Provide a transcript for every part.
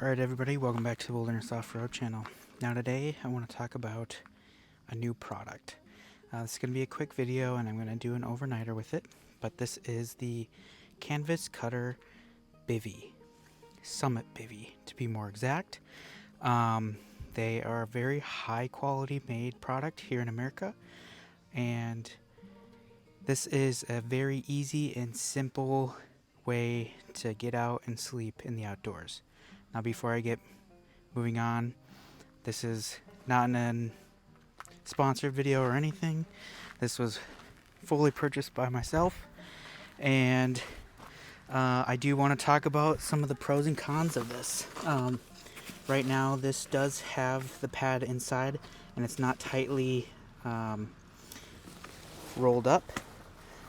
Alright everybody, welcome back to the Wilderness Offroad channel. Now today I want to talk about a new product. This is going to be a quick video and I'm going to do an overnighter with it, but this is the Canvas Cutter Bivy, Summit Bivy to be more exact. They are a very high quality made product here in America, and this is a very easy and simple way to get out and sleep in the outdoors. Now before I get moving on, this is not a sponsored video or anything. This was fully purchased by myself, and I do want to talk about some of the pros and cons of this. Right now this does have the pad inside and it's not tightly rolled up,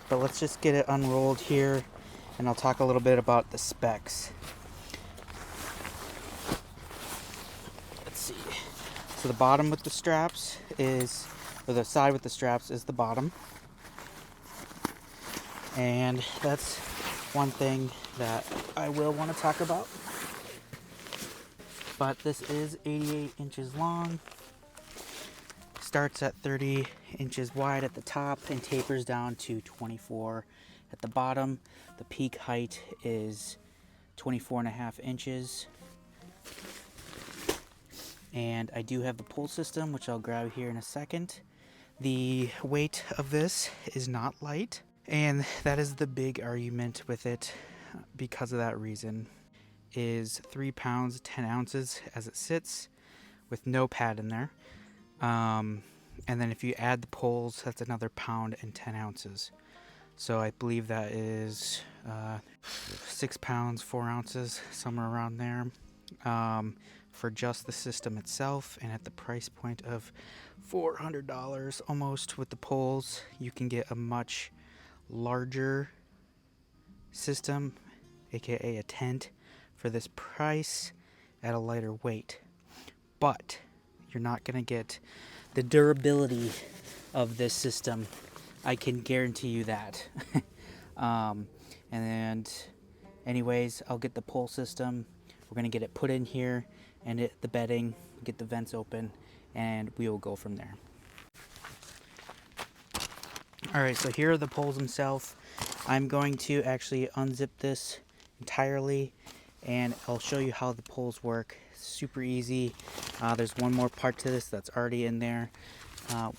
but let's just get it unrolled here and I'll talk a little bit about the specs. So the bottom with the straps is, or the side with the straps is the bottom. And that's one thing that I will want to talk about. But this is 88 inches long, starts at 30 inches wide at the top and tapers down to 24 at the bottom. The peak height is 24.5 inches. And I do have the pull system, which I'll grab here in a second. The weight of this is not light, and that is the big argument with it because of that reason, is 3 pounds 10 ounces as it sits with no pad in there. And then if you add the poles, that's another pound and 10 ounces. So I believe that is 6 pounds 4 ounces, somewhere around there. For just the system itself, and at the price point of $400 almost with the poles, you can get a much larger system, aka a tent, for this price at a lighter weight. But you're not going to get the durability of this system, I can guarantee you that. And anyways, I'll get the pole system. We're going to get it put in here and the bedding, get the vents open, and we will go from there. Alright, so here are the poles themselves. I'm going to actually unzip this entirely and I'll show you how the poles work. Super easy. There's one more part to this that's already in there.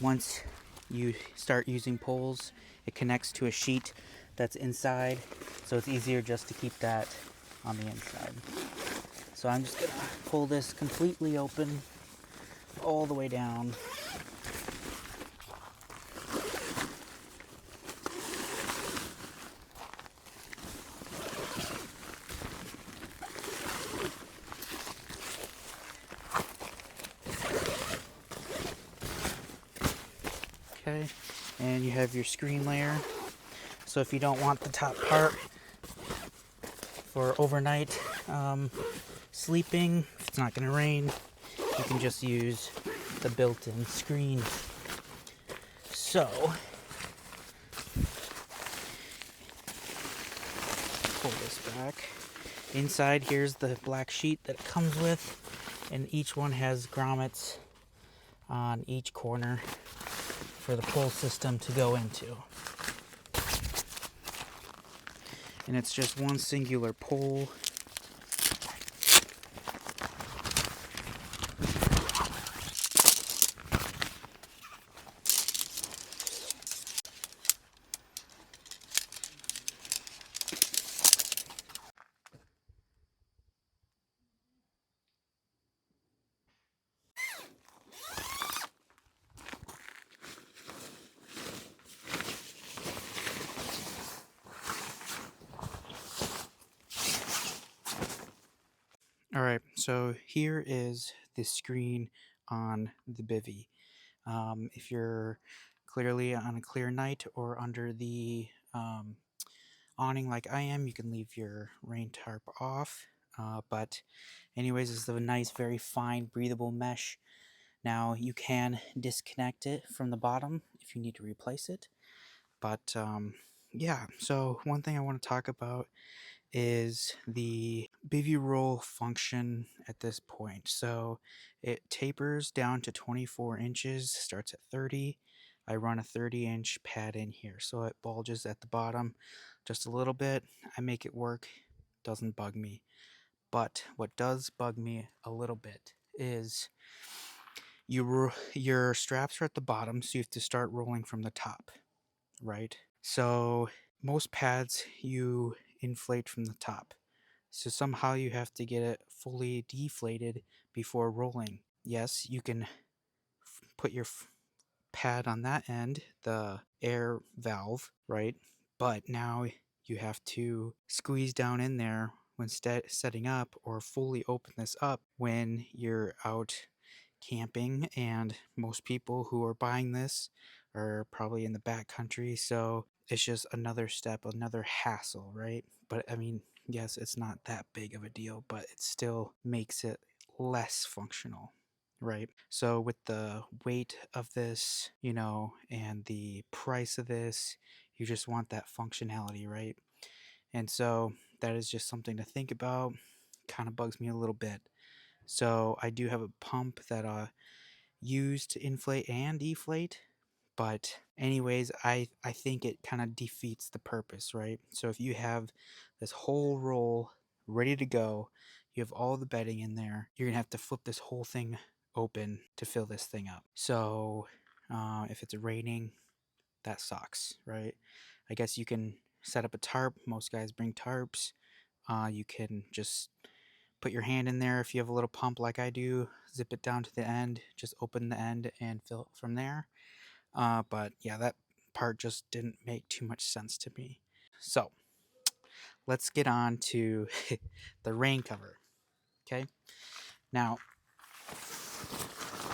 Once you start using poles, it connects to a sheet that's inside, so it's easier just to keep that on the inside. So I'm just going to pull this completely open all the way down. Okay, and you have your screen layer. So if you don't want the top part for overnight sleeping, if it's not going to rain, you can just use the built-in screen. So pull this back. Inside, here's the black sheet that it comes with. And each one has grommets on each corner for the pull system to go into. And it's just one singular pull. All right, so here is the screen on the bivvy. If you're clearly on a clear night or under the awning like I am, you can leave your rain tarp off. But anyways, it's a nice, very fine, breathable mesh. Now you can disconnect it from the bottom if you need to replace it. But yeah, so one thing I want to talk about is the bivvy roll function at this point. So it tapers down to 24 inches, starts at 30. I run a 30-inch pad in here, so it bulges at the bottom just a little bit. I make it work, doesn't bug me. But what does bug me a little bit is your straps are at the bottom, so you have to start rolling from the top, right? So most pads you inflate from the top. So somehow you have to get it fully deflated before rolling. Yes, you can put your pad on that end, the air valve, right? But now you have to squeeze down in there when setting up, or fully open this up when you're out camping. And most people who are buying this are probably in the back country, so it's just another step, another hassle, right? But I mean, yes, it's not that big of a deal, but it still makes it less functional, right? So with the weight of this, and the price of this, you just want that functionality, right? And so that is just something to think about. Kind of bugs me a little bit. So I do have a pump that use to inflate and deflate. But anyways, I think it kind of defeats the purpose, right? So if you have this whole roll ready to go, you have all the bedding in there, you're gonna have to flip this whole thing open to fill this thing up. So if it's raining, that sucks, right? I guess you can set up a tarp. Most guys bring tarps. You can just put your hand in there if you have a little pump like I do, zip it down to the end, just open the end and fill it from there. But yeah, that part just didn't make too much sense to me. So let's get on to the rain cover. Okay, now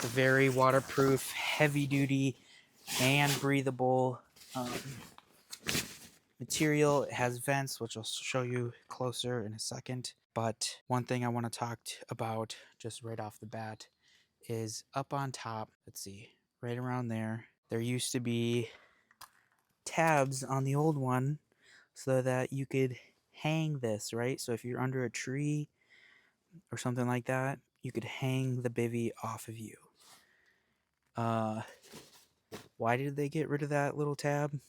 the very waterproof, heavy duty, and breathable material. It has vents, which I'll show you closer in a second. But one thing I want to talk about just right off the bat is up on top. Let's see, right around there. There used to be tabs on the old one so that you could hang this, right? So if you're under a tree or something like that, you could hang the bivvy off of you. Why did they get rid of that little tab?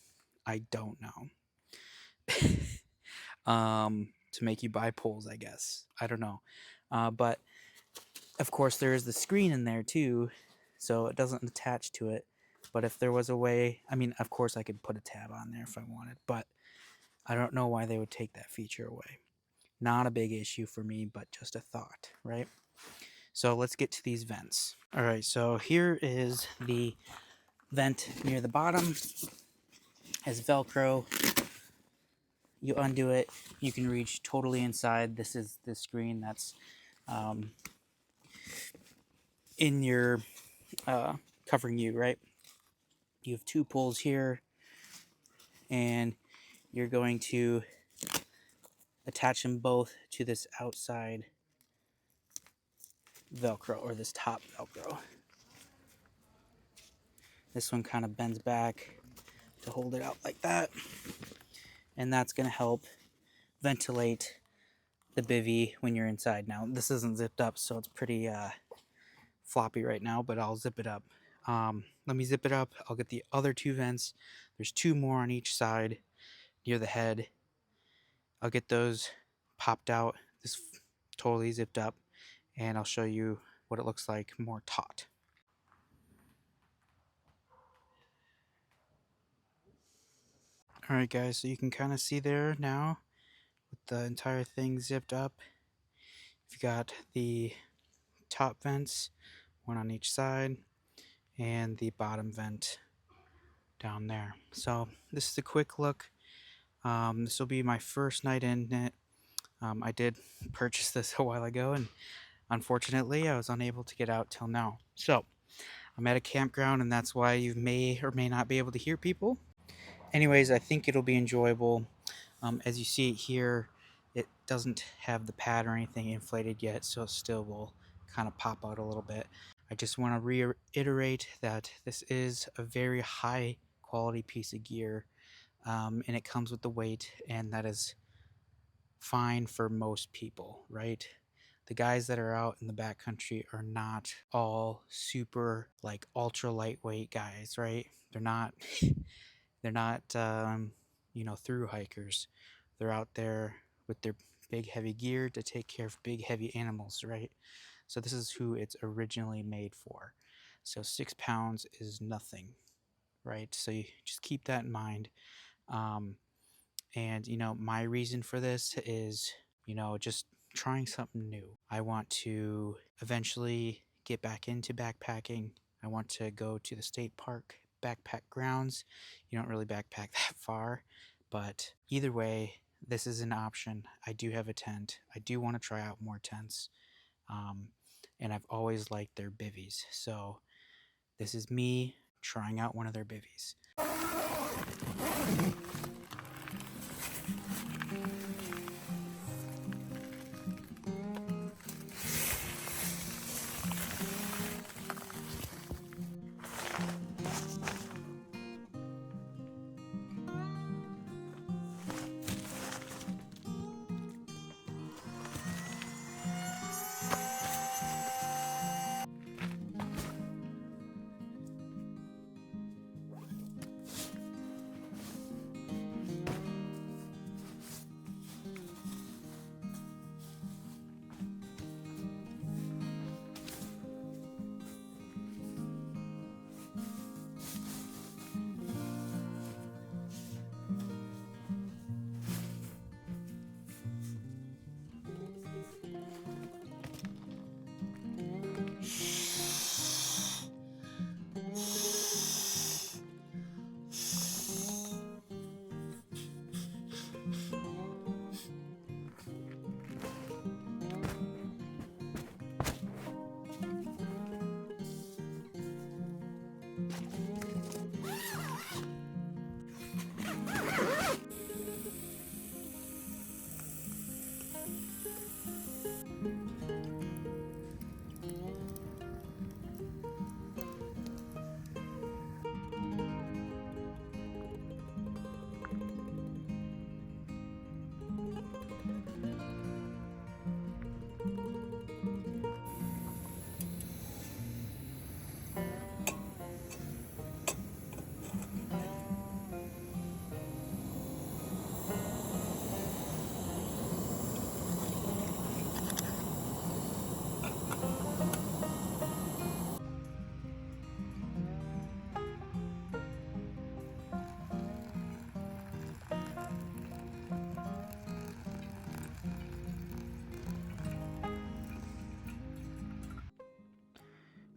I don't know. To make you buy poles, I guess. I don't know. But of course, there is the screen in there too, so it doesn't attach to it. But if there was a way, I mean, of course, I could put a tab on there if I wanted, but I don't know why they would take that feature away. Not a big issue for me, but just a thought, right? So let's get to these vents. All right, so here is the vent near the bottom. Has Velcro. You undo it, you can reach totally inside. This is the screen that's in your covering you, right? You have two pulls here, and you're going to attach them both to this outside Velcro, or this top Velcro. This one kind of bends back to hold it out like that, and that's going to help ventilate the bivvy when you're inside. Now this isn't zipped up, so it's pretty floppy right now, but I'll zip it up. Let me zip it up. I'll get the other two vents. There's two more on each side near the head. I'll get those popped out. This totally zipped up, and I'll show you what it looks like more taut. All right, guys, so you can kind of see there now with the entire thing zipped up. You've got the top vents, one on each side, and the bottom vent down there. So this is a quick look. This will be my first night in it. I did purchase this a while ago, and unfortunately I was unable to get out till now. So I'm at a campground, and that's why you may or may not be able to hear people. Anyways, I think it'll be enjoyable. As you see it here, it doesn't have the pad or anything inflated yet, so it still will kind of pop out a little bit. I just want to reiterate that this is a very high quality piece of gear, and it comes with the weight, and that is fine for most people, right? The guys that are out in the backcountry are not all super like ultra lightweight guys, right? They're not they're not through hikers. They're out there with their big heavy gear to take care of big heavy animals, right? So this is who it's originally made for. So 6 pounds is nothing, right? So you just keep that in mind. And my reason for this is, just trying something new. I want to eventually get back into backpacking. I want to go to the state park backpack grounds. You don't really backpack that far, but either way, this is an option. I do have a tent. I do want to try out more tents. Um, and I've always liked their bivvies. So this is me trying out one of their bivvies.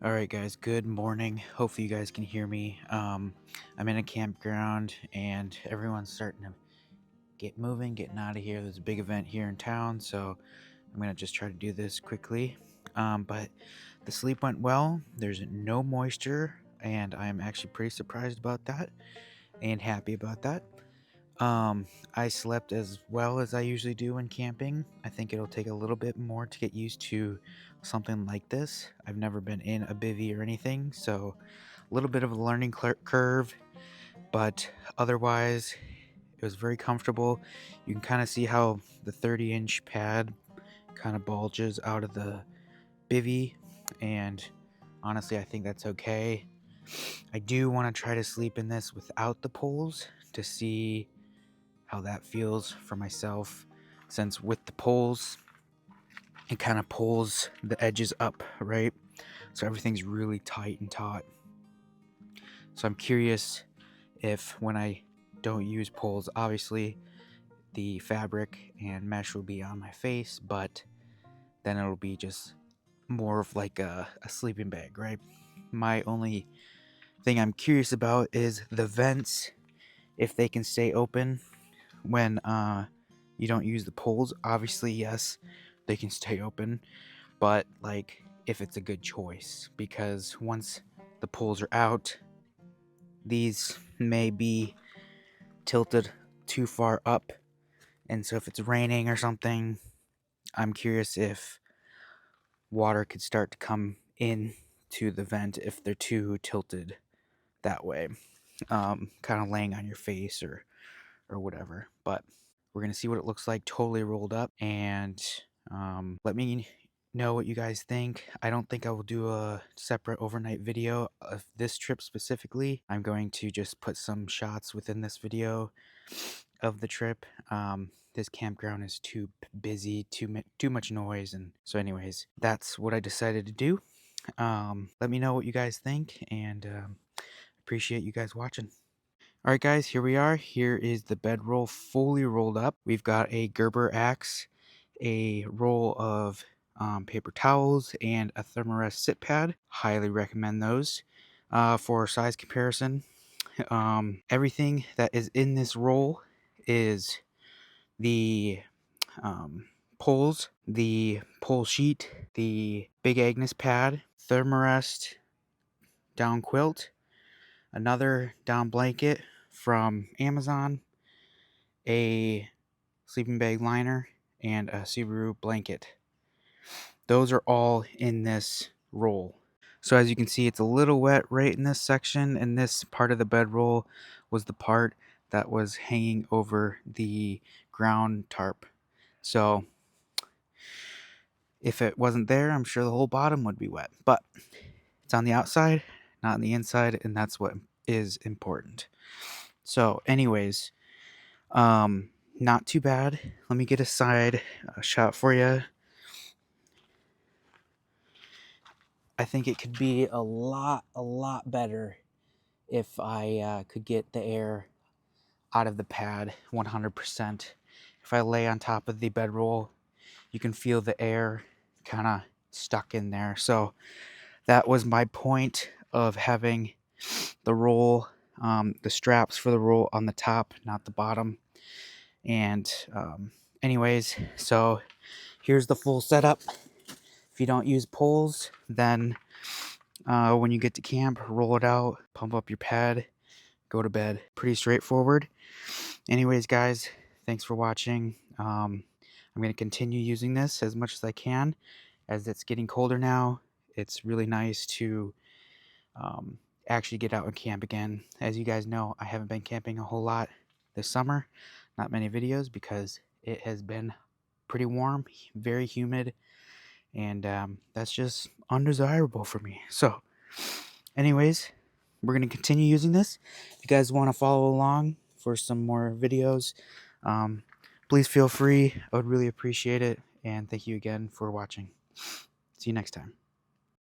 All right, guys, good morning. Hopefully you guys can hear me. I'm in a campground, and everyone's starting to get moving, getting out of here. There's a big event here in town, so I'm going to just try to do this quickly. But the sleep went well. There's no moisture, and I'm actually pretty surprised about that and happy about that. I slept as well as I usually do when camping. I think it'll take a little bit more to get used to something like this. I've never been in a bivvy or anything, so a little bit of a learning curve, but otherwise it was very comfortable. You can kind of see how the 30-inch pad kind of bulges out of the bivvy, and honestly I think that's okay. I do want to try to sleep in this without the poles to see how that feels for myself, since with the poles it kind of pulls the edges up, right? So everything's really tight and taut. So I'm curious if when I don't use poles, obviously the fabric and mesh will be on my face, but then it'll be just more of like a sleeping bag, right? My only thing I'm curious about is the vents, if they can stay open when you don't use the poles. Obviously, yes, they can stay open, but like if it's a good choice, because once the poles are out, these may be tilted too far up, and so if it's raining or something, I'm curious if water could start to come in to the vent if they're too tilted that way, kind of laying on your face or whatever. But we're gonna see what it looks like totally rolled up, and let me know what you guys think. I don't think I will do a separate overnight video of this trip specifically. I'm going to just put some shots within this video of the trip. This campground is too busy, too much noise, and so anyways, that's what I decided to do. Let me know what you guys think, and appreciate you guys watching. All right, guys, here we are. Here is the bedroll fully rolled up. We've got a Gerber axe, a roll of paper towels, and a Thermarest sit pad. Highly recommend those for size comparison. Everything that is in this roll is the poles, the pole sheet, the Big Agnes pad, Thermarest down quilt, another down blanket from Amazon, a sleeping bag liner, and a Subaru blanket. Those are all in this roll. So as you can see, it's a little wet right in this section, and this part of the bedroll was the part that was hanging over the ground tarp. So if it wasn't there, I'm sure the whole bottom would be wet. But it's on the outside, not on the inside, and that's what is important. So anyways, not too bad. Let me get a side shot for you. I think it could be a lot better if I could get the air out of the pad 100%. If I lay on top of the bedroll, you can feel the air kind of stuck in there. So that was my point of having the roll, the straps for the roll on the top, not the bottom. And anyways, so here's the full setup. If you don't use poles, then when you get to camp, roll it out, pump up your pad, go to bed. Pretty straightforward. Anyways, guys, thanks for watching. I'm going to continue using this as much as I can. As it's getting colder now, it's really nice to actually get out and camp again. As you guys know, I haven't been camping a whole lot this summer. Not many videos because it has been pretty warm, very humid, and that's just undesirable for me. So anyways, we're going to continue using this. If you guys want to follow along for some more videos, please feel free. I would really appreciate it, and thank you again for watching. See you next time.